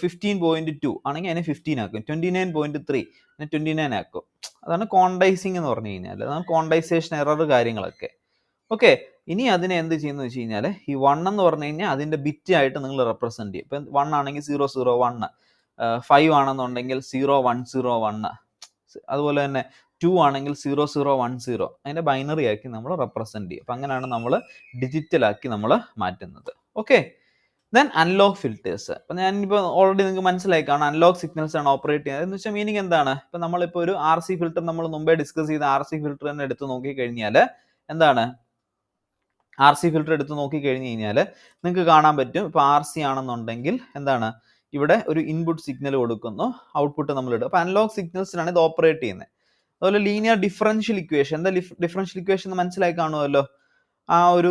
15.2 ആണെങ്കിൽ അതിനെ 15 ആക്കും, 29.3 അതിനെ 29 ആക്കും. അതാണ് ക്വാണ്ടൈസിങ് എന്ന് പറഞ്ഞു കഴിഞ്ഞാൽ. അതാണ് ക്വാണ്ടൈസേഷൻ എറർ കാര്യങ്ങളൊക്കെ. ഓക്കെ, ഇനി അതിനെ എന്ത് ചെയ്യുന്നു വെച്ച് കഴിഞ്ഞാൽ, ഈ 1 എന്ന് പറഞ്ഞു കഴിഞ്ഞാൽ അതിൻ്റെ ബിറ്റ് ആയിട്ട് നിങ്ങൾ റെപ്രസെന്റ് ചെയ്യും. ഇപ്പം 1 ആണെങ്കിൽ 001, 5 ആണെന്നുണ്ടെങ്കിൽ 0101, അതുപോലെ തന്നെ 2 ആണെങ്കിൽ 0010, അതിൻ്റെ ബൈനറി ആക്കി നമ്മൾ റെപ്രസെന്റ് ചെയ്യും. അപ്പം അങ്ങനെയാണ് നമ്മൾ ഡിജിറ്റലാക്കി നമ്മൾ മാറ്റുന്നത്. Okay, then analogue filters. അപ്പം ഞാനിപ്പോൾ ഓൾറെഡി നിങ്ങൾക്ക് മനസ്സിലായി കാണാം, അനലോഗ് സിഗ്നൽസ് ആണ് ഓപ്പറേറ്റ് ചെയ്യുന്നത്. എന്ന് വെച്ചാൽ മീനിങ് എന്താണ്, ഇപ്പം നമ്മളിപ്പോൾ ഒരു RC ഫിൽറ്റർ, നമ്മൾ മുമ്പേ ഡിസ്കസ് ചെയ്ത RC ഫിൽറ്റർ തന്നെ എടുത്ത് നോക്കിക്കഴിഞ്ഞാൽ എന്താണ്, RC ഫിൽറ്റർ എടുത്ത് നോക്കിക്കഴിഞ്ഞ് കഴിഞ്ഞാൽ നിങ്ങൾക്ക് കാണാൻ പറ്റും. ഇപ്പോൾ RC ആണെന്നുണ്ടെങ്കിൽ എന്താണ്, ഇവിടെ ഒരു ഇൻപുട്ട് സിഗ്നൽ കൊടുക്കുന്നു, ഔട്ട്പുട്ട് നമ്മൾ ഇടും. അപ്പോൾ അനലോഗ് സിഗ്നൽസിനാണ് ഇത് ഓപ്പറേറ്റ് ചെയ്യുന്നത്. അതുപോലെ ലീനിയർ ഡിഫറൻഷ്യൽ ഇക്വേഷൻ, എന്താ ഡിഫറൻഷ്യൽ ഇക്വേഷൻ എന്ന് മനസ്സിലായി കാണുമല്ലോ. ആ ഒരു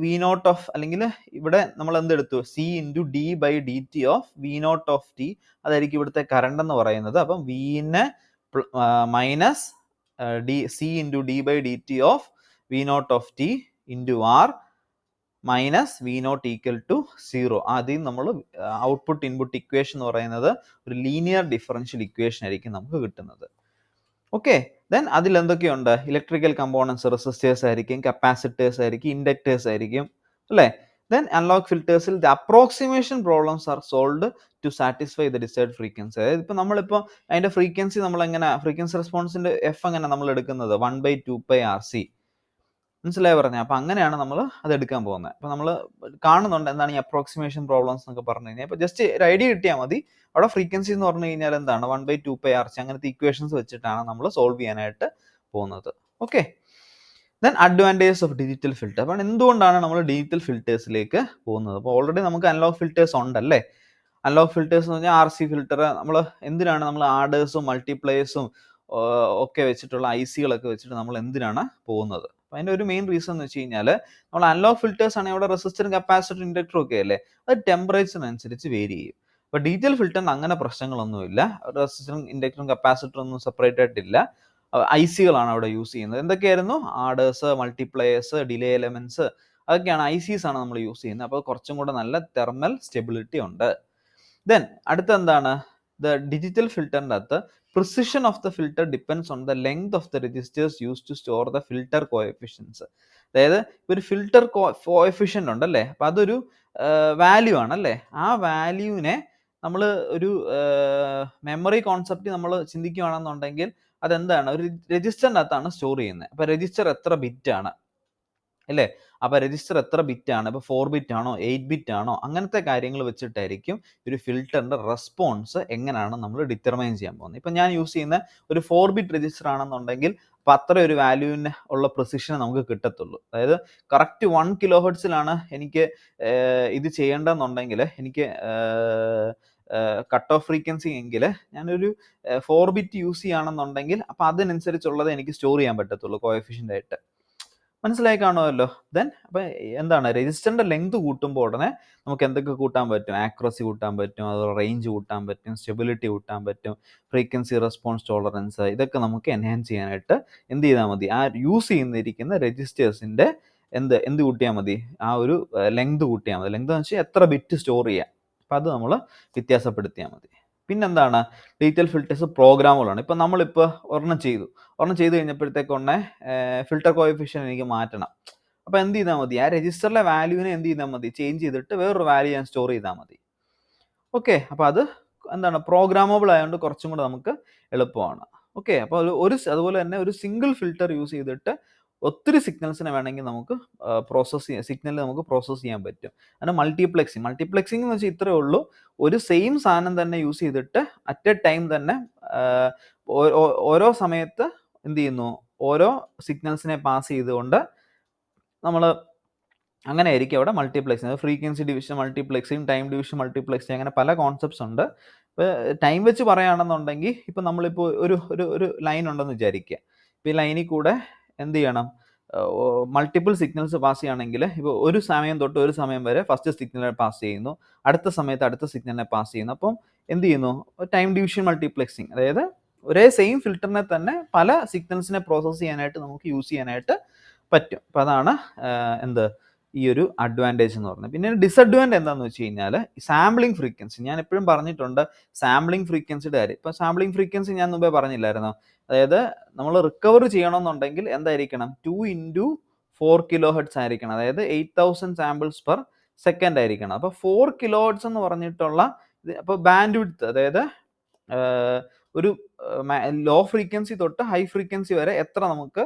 V0 ഓഫ്, അല്ലെങ്കിൽ ഇവിടെ നമ്മൾ എന്തെടുത്തു, C × d/dt of V0 of t, അതായിരിക്കും ഇവിടുത്തെ കറണ്ട് എന്ന് പറയുന്നത്. അപ്പം Vനെ minus C × d/dt of V0 of t × R minus V0 = 0. ആദ്യം നമ്മൾ ഔട്ട്പുട്ട് ഇൻപുട്ട് ഇക്വേഷൻ എന്ന് പറയുന്നത് ഒരു ലീനിയർ ഡിഫറൻഷ്യൽ ഇക്വേഷൻ ആയിരിക്കും നമുക്ക് കിട്ടുന്നത്. ഓക്കെ, ദെൻ അതിൽ എന്തൊക്കെയുണ്ട്, ഇലക്ട്രിക്കൽ കമ്പോണൻസ്, റെസിസ്റ്റേഴ്സ് ആയിരിക്കും, കപ്പാസിറ്റേഴ്സ് ആയിരിക്കും, ഇൻഡക്ടേഴ്സ് ആയിരിക്കും, അല്ലേ. ദെൻ അനലോഗ് ഫിൽറ്റേഴ്സിൽ the approximation problems are solved to satisfy the desired frequency. അതായത് ഇപ്പം നമ്മളിപ്പോൾ അതിൻ്റെ ഫ്രീക്വൻസി നമ്മളെങ്ങനെ, ഫ്രീക്വൻസി റെസ്പോൺസിൻ്റെ എഫ് എങ്ങനെ നമ്മൾ എടുക്കുന്നത്, 1/2πRC. മനസ്സിലായി പറഞ്ഞത്? അപ്പം അങ്ങനെയാണ് നമ്മൾ അത് എടുക്കാൻ പോകുന്നത്. അപ്പം നമ്മൾ കാണുന്നുണ്ട് എന്താണ് ഈ അപ്രോക്സിമേഷൻ പ്രോബ്ലംസ് എന്നൊക്കെ പറഞ്ഞു കഴിഞ്ഞാൽ. ഇപ്പോൾ ജസ്റ്റ് ഒരു ഐഡിയ കിട്ടിയാൽ മതി. അവിടെ ഫ്രീക്വൻസി എന്ന് പറഞ്ഞു കഴിഞ്ഞാൽ എന്താണ്, 1/2πRC, അങ്ങനത്തെ ഇക്വേഷൻസ് വെച്ചിട്ടാണ് നമ്മൾ സോൾവ് ചെയ്യാനായിട്ട് പോകുന്നത്. Okay, then advantages of digital filter. അപ്പം എന്തുകൊണ്ടാണ് നമ്മൾ ഡിജിറ്റൽ ഫിൽറ്റേഴ്സിലേക്ക് പോകുന്നത്? അപ്പോൾ ഓൾറെഡി നമുക്ക് അനലോഗ് ഫിൽറ്റേഴ്സ് ഉണ്ടല്ലേ. അനലോഗ് ഫിൽറ്റേഴ്സ് എന്ന് പറഞ്ഞാൽ RC ഫിൽറ്റർ, നമ്മൾ എന്തിനാണ് നമ്മൾ ആഡേഴ്സും മൾട്ടിപ്ലയേഴ്സും ഒക്കെ വെച്ചിട്ടുള്ള ICകളൊക്കെ വെച്ചിട്ട് നമ്മൾ എന്തിനാണ് പോകുന്നത്? അപ്പം അതിൻ്റെ ഒരു മെയിൻ റീസൺ എന്ന് വെച്ച് കഴിഞ്ഞാൽ, നമ്മൾ അനലോഗ് ഫിൽറ്റേഴ്സ് ആണെങ്കിൽ അവിടെ റെസിസ്റ്ററും കപ്പാസിറ്ററും ഇൻഡക്ടറും ഒക്കെ അല്ലേ, അത് ടെമ്പറേച്ചറിനനുസരിച്ച് വേരി ചെയ്യും. അപ്പോൾ ഡിജിറ്റൽ ഫിൽറ്ററിന് അങ്ങനെ പ്രശ്നങ്ങളൊന്നുമില്ല. റെസിസ്റ്ററും ഇൻഡക്ടറും കപ്പാസിറ്ററും ഒന്നും സെപ്പറേറ്റ് ആയിട്ടില്ല. ICകളാണ് അവിടെ യൂസ് ചെയ്യുന്നത്. എന്തൊക്കെയായിരുന്നു, ആഡേഴ്സ്, മൾട്ടിപ്ലയേഴ്സ്, ഡിലേ എലമെന്റ്സ്, അതൊക്കെയാണ് ICs ആണ് നമ്മൾ യൂസ് ചെയ്യുന്നത്. അപ്പോൾ കുറച്ചും കൂടെ നല്ല തെർമൽ സ്റ്റെബിലിറ്റി ഉണ്ട്. ദെൻ അടുത്ത എന്താണ്, ദ ഡിജിറ്റൽ ഫിൽറ്ററിൻ്റെ അകത്ത് precision of the filter depends on the length of the registers used to store the filter coefficients. അതായത് ഒരു ഫിൽട്ടർ കോഎഫിഷ്യൻ്റ് ഉണ്ടല്ലേ, അപ്പം അതൊരു വാല്യൂ ആണല്ലേ. ആ വാല്യൂവിനെ നമ്മൾ ഒരു മെമ്മറി കോൺസെപ്റ്റ് നമ്മൾ ചിന്തിക്കുകയാണെന്നുണ്ടെങ്കിൽ അതെന്താണ്, ഒരു രജിസ്റ്ററിൻ്റെ അകത്താണ് സ്റ്റോർ ചെയ്യുന്നത്. അപ്പം രജിസ്റ്റർ എത്ര ബിറ്റ് ആണ് അല്ലേ, അപ്പോൾ രജിസ്റ്റർ എത്ര ബിറ്റ് ആണ്, ഇപ്പോൾ 4 ബിറ്റ് ആണോ 8 ബിറ്റ് ആണോ, അങ്ങനത്തെ കാര്യങ്ങൾ വെച്ചിട്ടായിരിക്കും ഒരു ഫിൽറ്ററിൻ്റെ റെസ്പോൺസ് എങ്ങനെയാണ് നമ്മൾ ഡിറ്റർമൈൻ ചെയ്യാൻ പോകുന്നത്. ഇപ്പം ഞാൻ യൂസ് ചെയ്യുന്ന ഒരു 4 ബിറ്റ് രജിസ്റ്റർ ആണെന്നുണ്ടെങ്കിൽ അപ്പോൾ അത്ര ഒരു വാല്യൂവിന് ഉള്ള പ്രിസിഷൻ നമുക്ക് കിട്ടത്തുള്ളൂ. അതായത് കറക്റ്റ് 1 kHz എനിക്ക് ഇത് ചെയ്യേണ്ടതെന്നുണ്ടെങ്കിൽ, എനിക്ക് കട്ട് ഓഫ് ഫ്രീക്വൻസി എങ്കിൽ ഞാനൊരു 4 ബിറ്റ് യൂസ് ചെയ്യുകയാണെന്നുണ്ടെങ്കിൽ അപ്പോൾ അതിനനുസരിച്ചുള്ളത് എനിക്ക് സ്റ്റോർ ചെയ്യാൻ പറ്റത്തുള്ളൂ കോഎഫിഷ്യൻ്റ് ആയിട്ട്. മനസ്സിലായി കാണുമല്ലോ. ദെൻ അപ്പം എന്താണ്, രജിസ്റ്ററിൻ്റെ ലെങ്ത് കൂട്ടുമ്പോൾ ഉടനെ നമുക്ക് എന്തൊക്കെ കൂട്ടാൻ പറ്റും, ആക്യുറസി കൂട്ടാൻ പറ്റും, അതുപോലെ റേഞ്ച് കൂട്ടാൻ പറ്റും, സ്റ്റെബിലിറ്റി കൂട്ടാൻ പറ്റും, ഫ്രീക്വൻസി റെസ്പോൺസ് ടോളറൻസ്, ഇതൊക്കെ നമുക്ക് എൻഹാൻസ് ചെയ്യാനായിട്ട് എന്ത് ചെയ്താൽ മതി, ആ യൂസ് ചെയ്യുന്നിരിക്കുന്ന രജിസ്റ്റേഴ്സിൻ്റെ എന്ത് കൂട്ടിയാൽ മതി, ആ ഒരു ലെങ്ത് കൂട്ടിയാൽ മതി. ലെങ്ത് എന്ന് വെച്ചാൽ എത്ര ബിറ്റ് സ്റ്റോർ ചെയ്യാം, അപ്പം അത് നമ്മൾ വ്യത്യാസപ്പെടുത്തിയാൽ മതി. പിന്നെന്താണ്, ഡിജിറ്റൽ ഫിൽറ്റേഴ്സ് പ്രോഗ്രാമുകളാണ്. ഇപ്പം നമ്മളിപ്പോൾ ഒരെണ്ണം ചെയ്തു കഴിഞ്ഞപ്പോഴത്തേക്കൊന്നെ ഫിൽറ്റർ കോഎഫിഷ്യൻ്റ് എനിക്ക് മാറ്റണം. അപ്പോൾ എന്ത് ചെയ്താൽ മതി, ആ രജിസ്റ്ററിലെ വാല്യൂവിനെ എന്ത് ചെയ്താൽ മതി, ചേഞ്ച് ചെയ്തിട്ട് വേറൊരു വാല്യൂ ഞാൻ സ്റ്റോർ ചെയ്താൽ മതി. ഓക്കെ, അപ്പോൾ അത് എന്താണ്, പ്രോഗ്രാമബിൾ ആയതുകൊണ്ട് കുറച്ചും കൂടെ നമുക്ക് എളുപ്പമാണ്. ഓക്കെ, അപ്പോൾ അതുപോലെ തന്നെ ഒരു സിംഗിൾ ഫിൽറ്റർ യൂസ് ചെയ്തിട്ട് ഒത്തിരി സിഗ്നൽസിനെ വേണമെങ്കിൽ നമുക്ക് സിഗ്നൽ നമുക്ക് പ്രോസസ്സ് ചെയ്യാൻ പറ്റും. അങ്ങനെ മൾട്ടിപ്ലെക്സിംഗ് എന്ന് വെച്ചാൽ ഇത്രയേ ഉള്ളൂ. ഒരു സെയിം സാധനം തന്നെ യൂസ് ചെയ്തിട്ട് അറ്റ് എ ടൈം തന്നെ ഓരോ സമയത്ത് എന്ത് ചെയ്യുന്നു, ഓരോ സിഗ്നൽസിനെ പാസ് ചെയ്തുകൊണ്ട് നമ്മൾ അങ്ങനെ ആയിരിക്കും അവിടെ മൾട്ടിപ്ലെക്സിങ്. ഫ്രീക്വൻസി ഡിവിഷൻ മൾട്ടിപ്ലെക്സിങ്, ടൈം ഡിവിഷൻ മൾട്ടിപ്ലെക്സിങ്, അങ്ങനെ പല കോൺസെപ്റ്റ്സ് ഉണ്ട്. ഇപ്പോൾ ടൈം വെച്ച് പറയുകയാണെന്നുണ്ടെങ്കിൽ ഇപ്പം നമ്മളിപ്പോൾ ഒരു ലൈൻ ഉണ്ടെന്ന് വിചാരിക്കുക. ഇപ്പോൾ ഈ ലൈനിൽ കൂടെ എന്ത് ചെയ്യണം, മൾട്ടിപ്പിൾ സിഗ്നൽസ് പാസ് ചെയ്യുകയാണെങ്കിൽ ഇപ്പോൾ ഒരു സമയം തൊട്ട് ഒരു സമയം വരെ ഫസ്റ്റ് സിഗ്നലിനെ പാസ് ചെയ്യുന്നു, അടുത്ത സമയത്ത് അടുത്ത സിഗ്നലിനെ പാസ് ചെയ്യുന്നു. അപ്പം എന്ത് ചെയ്യുന്നു, ടൈം ഡിവിഷൻ മൾട്ടിപ്ലെക്സിങ്, അതായത് ഒരേ സെയിം ഫിൽറ്ററിനെ തന്നെ പല സിഗ്നൽസിനെ പ്രോസസ്സ് ചെയ്യാനായിട്ട് നമുക്ക് യൂസ് ചെയ്യാനായിട്ട് പറ്റും. അപ്പോൾ അതാണ് എന്ത് ഈ ഒരു അഡ്വാൻറ്റേജ് എന്ന് പറയുന്നത്. പിന്നെ ഡിസഡ്വാൻറ്റേജ് എന്താണെന്ന് വെച്ച് കഴിഞ്ഞാൽ സാമ്പിളിംഗ് ഫ്രീക്വൻസി. ഞാൻ എപ്പോഴും പറഞ്ഞിട്ടുണ്ട് സാമ്പിളിംഗ് ഫ്രീക്വൻസിയുടെ കാര്യം. ഇപ്പോൾ സാമ്പിളിംഗ് ഫ്രീക്വൻസി ഞാൻ മുമ്പേ പറഞ്ഞില്ലായിരുന്നോ, അതായത് നമ്മൾ റിക്കവർ ചെയ്യണമെന്നുണ്ടെങ്കിൽ എന്തായിരിക്കണം, 2 × 4 kHz ആയിരിക്കണം, അതായത് 8000 സാമ്പിൾസ് പെർ സെക്കൻഡ് ആയിരിക്കണം. അപ്പോൾ 4 kHz എന്ന് പറഞ്ഞിട്ടുള്ള അപ്പോൾ ബാൻഡ് വിഡ്ത്ത്, അതായത് ഒരു ലോ ഫ്രീക്വൻസി തൊട്ട് ഹൈ ഫ്രീക്വൻസി വരെ എത്ര നമുക്ക്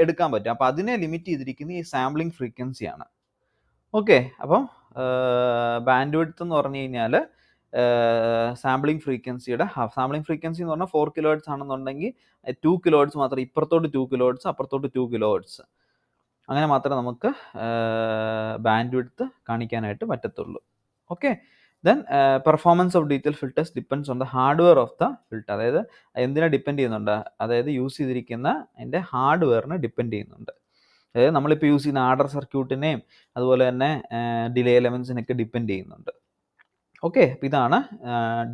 എടുക്കാൻ പറ്റും. അപ്പോൾ അതിനെ ലിമിറ്റ് ചെയ്തിരിക്കുന്നത് ഈ സാമ്പിളിംഗ് ഫ്രീക്വൻസിയാണ്. ഓക്കെ, അപ്പം ബാൻഡ് വിഡ്ത്ത് എന്ന് പറഞ്ഞു കഴിഞ്ഞാൽ സാമ്പിളിംഗ് ഫ്രീക്വൻസിയുടെ ഹാഫ്. സാമ്പിളിംഗ് ഫ്രീക്വൻസി എന്ന് പറഞ്ഞാൽ 4 kHz ആണെന്നുണ്ടെങ്കിൽ 2 kHz മാത്രം, ഇപ്പുറത്തോട്ട് 2 kHz, അപ്പുറത്തോട്ട് 2 kHz, അങ്ങനെ മാത്രമേ നമുക്ക് ബാൻഡ് വിഡ്ത്ത് കാണിക്കാനായിട്ട് പറ്റത്തുള്ളൂ. Okay, then performance of detail filters depends on the hardware of the filter. അതായത് എന്തിനെ ഡിപ്പെൻഡ് ചെയ്യുന്നുണ്ട്, അതായത് യൂസ് ചെയ്തിരിക്കുന്ന അതിൻ്റെ ഹാർഡ്വെയറിനെ ഡിപ്പെൻഡ് ചെയ്യുന്നുണ്ട്. അതായത് നമ്മളിപ്പോൾ യൂസ് ചെയ്യുന്ന ആഡർ സർക്യൂട്ടിനെയും അതുപോലെ തന്നെ ഡിലേ എലമെൻസിനൊക്കെ ഡിപ്പെൻഡ് ചെയ്യുന്നുണ്ട്. ഓക്കെ, അപ്പോൾ ഇതാണ്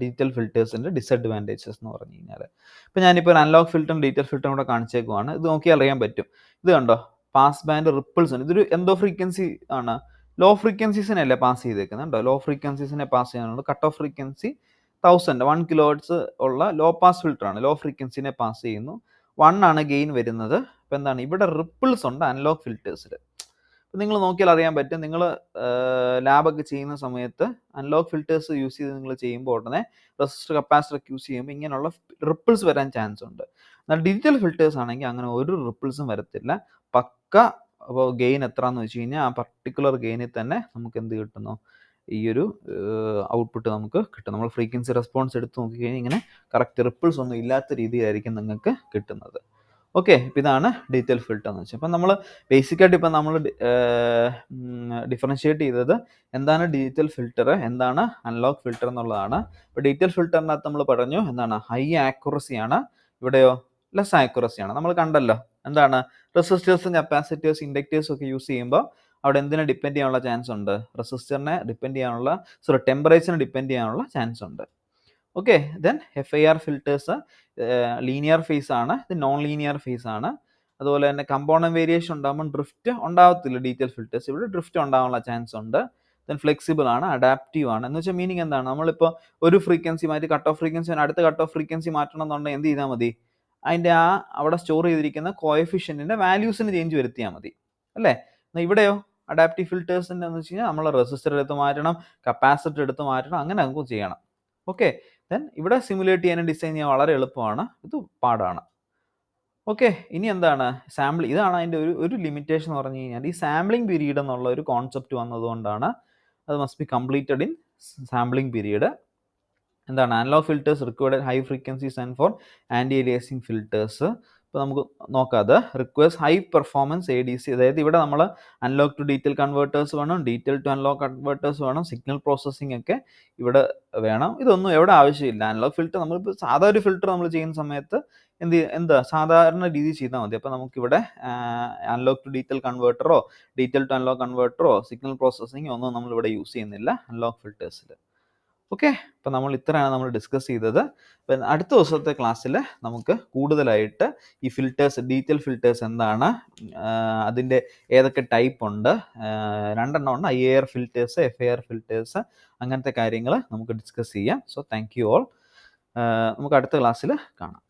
ഡിജിറ്റൽ ഫിൽറ്റേഴ്സിൻ്റെ ഡിസഡ്വാൻറ്റേജസ് എന്ന് പറഞ്ഞു കഴിഞ്ഞാൽ. ഇപ്പോൾ ഞാനിപ്പോൾ ഒരു അനലോഗ് ഫിൽറ്ററും ഡിജിറ്റൽ ഫിൽറ്ററും കൂടെ കാണിച്ചേക്കുവാണ്. ഇത് നോക്കിയാൽ അറിയാൻ പറ്റും. ഇത് കണ്ടോ, പാസ് ബാൻഡ് റിപ്പിൾസ് ഉണ്ട്. ഇതൊരു എന്തോ ഫ്രീക്വൻസി ആണ്, ലോ ഫ്രീക്വൻസീസിനല്ലേ പാസ് ചെയ്തേക്കുന്നത്. കണ്ടോ, ലോ ഫ്രീക്വൻസീസിനെ പാസ് ചെയ്യാനുണ്ട്. കട്ട് ഓഫ് ഫ്രീക്വൻസി 1 kHz ഉള്ള ലോ പാസ് ഫിൽറ്ററാണ്. ലോ ഫ്രീക്വൻസിനെ പാസ് ചെയ്യുന്നു. 1 ആണ് ഗെയിൻ വരുന്നത്. അപ്പോൾ എന്താണ്, ഇവിടെ റിപ്പിൾസ് ഉണ്ട് അനലോഗ് ഫിൽറ്റേഴ്സിൽ. നിങ്ങൾ നോക്കിയാൽ അറിയാൻ പറ്റും. നിങ്ങൾ ലാബൊക്കെ ചെയ്യുന്ന സമയത്ത് അനലോഗ് ഫിൽറ്റേഴ്സ് യൂസ് ചെയ്ത് നിങ്ങൾ ചെയ്യുമ്പോൾ ഉടനെ റെസിസ്റ്റർ കപ്പാസിറ്റർ ഒക്കെ യൂസ് ചെയ്യുമ്പോൾ ഇങ്ങനെയുള്ള റിപ്പിൾസ് വരാൻ ചാൻസ് ഉണ്ട്. എന്നാൽ ഡിജിറ്റൽ ഫിൽറ്റേഴ്സ് ആണെങ്കിൽ അങ്ങനെ ഒരു റിപ്പിൾസും വരത്തില്ല. പക്ക അപ്പോൾ ഗെയിൻ എത്രയെന്ന് വെച്ച് കഴിഞ്ഞാൽ ആ പർട്ടിക്കുലർ ഗെയിനിൽ തന്നെ നമുക്ക് എന്ത് കിട്ടുന്നു, ഈ ഒരു ഔട്ട്പുട്ട് നമുക്ക് കിട്ടും. നമ്മൾ ഫ്രീക്വൻസി റെസ്പോൺസ് എടുത്ത് നോക്കിക്കഴിഞ്ഞാൽ ഇങ്ങനെ കറക്റ്റ് റിപ്പിൾസ് ഒന്നും ഇല്ലാത്ത രീതിയിലായിരിക്കും നിങ്ങൾക്ക് കിട്ടുന്നത്. ഓക്കെ, ഇപ്പം ഇതാണ് ഡിജിറ്റൽ ഫിൽറ്റർ എന്ന് വെച്ചാൽ. അപ്പം നമ്മൾ ബേസിക്കായിട്ട് ഇപ്പം നമ്മൾ ഡിഫറൻഷിയേറ്റ് ചെയ്തത് എന്താണ് ഡിജിറ്റൽ ഫിൽറ്റർ, എന്താണ് അനലോഗ് ഫിൽറ്റർ എന്നുള്ളതാണ്. ഇപ്പോൾ ഡിജിറ്റൽ ഫിൽറ്ററിനകത്ത് നമ്മൾ പറഞ്ഞു എന്താണ്, ഹൈ ആക്യുറസിയാണ്, ഇവിടെയോ ലെസ് ആക്യുറസിയാണ്. നമ്മൾ കണ്ടല്ലോ എന്താണ്, റെസിസ്റ്റേഴ്സും കപ്പാസിറ്റേഴ്സ് ഇൻഡക്റ്റേഴ്സും ഒക്കെ യൂസ് ചെയ്യുമ്പോൾ അവിടെ എന്തിനെ ഡിപ്പെൻഡ് ചെയ്യാനുള്ള ചാൻസ് ഉണ്ട്, റെസിസ്റ്ററിനെ ഡിപ്പെൻഡ് ചെയ്യാനുള്ള, ടെമ്പറേച്ചറിനെ ഡിപ്പെൻഡ് ചെയ്യാനുള്ള ചാൻസ് ഉണ്ട്. Okay, then FIR filters linear face ആണ്, ഇത് നോൺ ലീനിയർ ഫേസ് ആണ്. അതുപോലെ തന്നെ കമ്പോണന്റ് വേരിയേഷൻ ഉണ്ടാകുമ്പോൾ ഡ്രിഫ്റ്റ് ഉണ്ടാകത്തില്ല ഡിജിറ്റൽ ഫിൽറ്റേഴ്സ്, ഇവിടെ ഡ്രിഫ്റ്റ് ഉണ്ടാകാനുള്ള ചാൻസ് ഉണ്ട്. ദെൻ ഫ്ലെക്സിബിൾ ആണ്, അഡാപ്റ്റീവ് ആണ്. എന്ന് വെച്ചാൽ മീനിങ് എന്താണ്, നമ്മളിപ്പോൾ ഒരു ഫ്രീക്വൻസി മാറ്റി കട്ട് ഓഫ് ഫ്രീക്വൻസി അടുത്ത കട്ട് ഓഫ് ഫ്രീക്വൻസി മാറ്റണം എന്നുണ്ടെങ്കിൽ എന്ത് ചെയ്താൽ മതി, അതിൻ്റെ അവിടെ സ്റ്റോർ ചെയ്തിരിക്കുന്ന കോഎഫിഷ്യൻറ്റിൻ്റെ വാല്യൂസിന് ചേഞ്ച് വരുത്തിയാൽ മതി അല്ലേ. എന്നാൽ ഇവിടെയോ അഡാപ്റ്റീവ് ഫിൽറ്റേഴ്സിൻ്റെ എന്ന് വെച്ച് കഴിഞ്ഞാൽ നമ്മൾ റെസിസ്റ്റർ എടുത്ത് മാറ്റണം, കപ്പാസിറ്റർ എടുത്ത് മാറ്റണം, അങ്ങനെ നമുക്ക് ചെയ്യണം. ഓക്കെ, ദെൻ ഇവിടെ സിമുലേറ്റ് ചെയ്യാനും ഡിസൈൻ ചെയ്യാൻ വളരെ എളുപ്പമാണ്, ഇത് പാടാണ്. ഓക്കെ, ഇനി എന്താണ് സാമ്പിൾ, ഇതാണ് അതിൻ്റെ ഒരു ലിമിറ്റേഷൻ എന്ന് പറഞ്ഞു കഴിഞ്ഞാൽ ഈ സാമ്പിളിംഗ് പീരീഡ് എന്നുള്ള ഒരു കോൺസെപ്റ്റ് വന്നതുകൊണ്ടാണ് അത് must be completed in sampling period. എന്താണ്, analog filters required high frequencies and for anti aliasing filters. ഇപ്പോൾ നമുക്ക് നോക്കാതെ റിക്വയർസ് ഹൈ പെർഫോമൻസ് ADC, അതായത് ഇവിടെ നമ്മൾ അനലോഗ് ടു ഡിജിറ്റൽ കൺവേർട്ടേഴ്സ് വേണം, ഡിജിറ്റൽ ടു അനലോഗ് കൺവേർട്ടേഴ്സ് വേണം, സിഗ്നൽ പ്രോസസ്സിംഗ് ഒക്കെ ഇവിടെ വേണം. ഇതൊന്നും എവിടെ ആവശ്യമില്ല. അനലോഗ് ഫിൽറ്റർ നമ്മളിപ്പോൾ സാധാ ഒരു ഫിൽറ്റർ നമ്മൾ ചെയ്യുന്ന സമയത്ത് എന്താ സാധാരണ രീതിയിൽ ചെയ്താൽ മതി. അപ്പോൾ നമുക്കിവിടെ അനലോഗ് ടു ഡിജിറ്റൽ കൺവേർട്ടറോ ഡിജിറ്റൽ ടു അനലോഗ് കൺവേർട്ടറോ സിഗ്നൽ പ്രോസസ്സിംഗ് ഒന്നും നമ്മളിവിടെ യൂസ് ചെയ്യുന്നില്ല അനലോഗ് ഫിൽറ്റേഴ്സിൽ. ഓക്കെ, അപ്പോൾ നമ്മൾ ഇത്രയാണ് നമ്മൾ ഡിസ്കസ് ചെയ്തത്. അപ്പം അടുത്ത ദിവസത്തെ ക്ലാസ്സിൽ നമുക്ക് കൂടുതലായിട്ട് ഈ ഫിൽറ്റേഴ്സ്, ഡിജിറ്റൽ ഫിൽറ്റേഴ്സ് എന്താണ്, അതിൻ്റെ ഏതൊക്കെ ടൈപ്പ് ഉണ്ട്, 2 എണ്ണം ഉണ്ട്, IAR ഫിൽറ്റേഴ്സ്, FIR ഫിൽറ്റേഴ്സ്, അങ്ങനത്തെ കാര്യങ്ങൾ നമുക്ക് ഡിസ്കസ് ചെയ്യാം. So thank you all. നമുക്ക് അടുത്ത ക്ലാസ്സിൽ കാണാം.